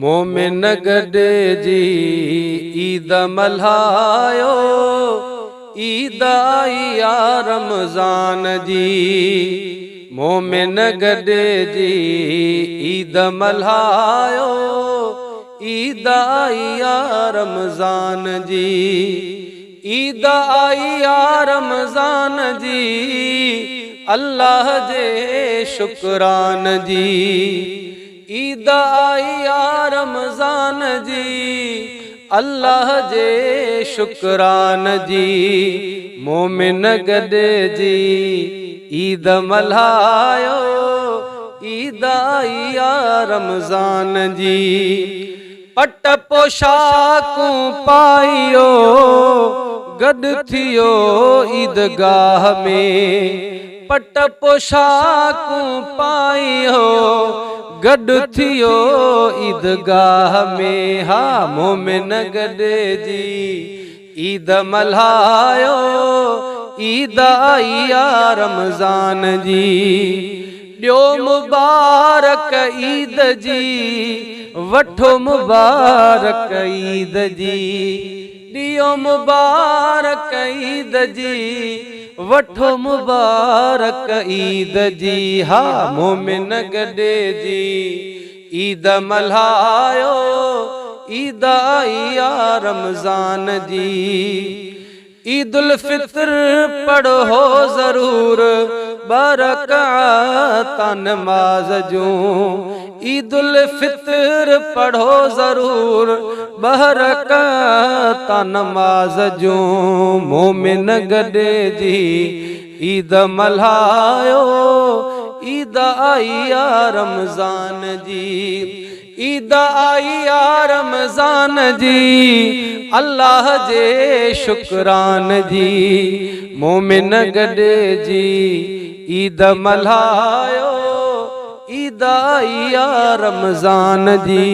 मोमिन गॾिजी ईद मल्हायो, ईद आई आ रमज़ान जी। मोमिन गॾिजी ईद मल्हायो, ईद आई आ रमज़ान जी। ईद आई आ रमज़ान जी, अल्लाह जे शुक्रान जी। ईद आई आ रमज़ान जी, अल्लाह जे शुक्रान जी। मोमिन गॾिजी ईद मल्हायो, ईद आई आ रमज़ान जी। पट पोशाकूं पाइयो, गॾु थियो ईदगाह में। पट पोशाकूं पाइयो, गॾु थियो ईदगाह में। हा मोमिन गॾिजी ईद मल्हायो, ईद आई आ रमज़ान जी। ॾियो मुबारक ईद जी, वठो मुबारक ईद जी। ॾियो मुबारक ईद जी, वठो मुबारक ईद जी। हा मोमिन गॾिजी ईद मल्हायो, ईद आई आ रमज़ान जी। ईदुल फितर पढ़ो ज़रूर, बरक़ात नमाज़ जूं। ईदुल फितर पढ़ो ज़रूर, बरक़ात नमाज़ जूं। मोमिन गॾिजी ईद मल्हायो, ईद आई आ रमज़ान जी। ईद आई आ रमज़ान जी, अल्लाह जे शुक्रान जी। मोमिन गॾिजी ईद मल्हायो, ईद आई आ रमज़ान जी।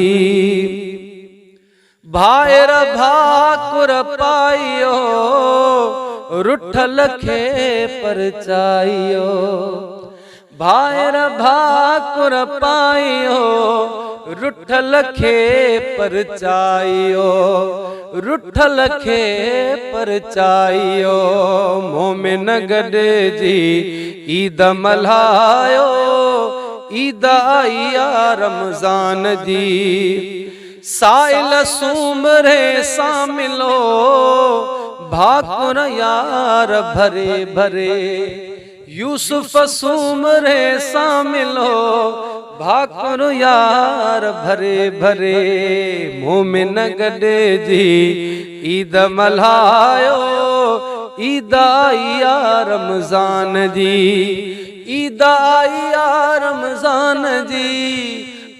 भाइर भाकुर पाइयो, रुठल खे परचाइयो। भाइर भाकुर पाइयो, रुठल खे परचाइयो। रुठल खे परचाइयो। मोमिन गॾिजी ईद मल्हायो, ईद आई आ रमज़ान जी। साइल सूमरे सां मिलो, भाकुर यार भरे भरे। यूसुफ सूमरे सां मिलो, भाकुर यार भरे भरे। मोमिन गॾिजी ईद मल्हायो, ईद आई आ रमज़ान जी। ईद आई आ रमज़ान जी,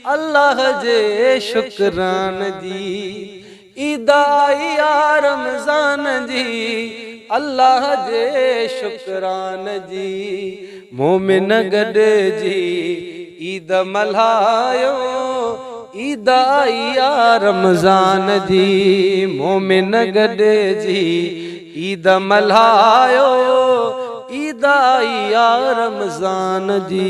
अल्लाह जे शुक्रान जी। ईद आई आ रमज़ान जी, अल्लाह जे शुक्रान जी। मोमिन गॾिजी ईद मल्हायो, ईद आई आ रमज़ान जी। मोमिन गॾिजी ईद मल्हायो, ईद आई आ रमज़ान जी।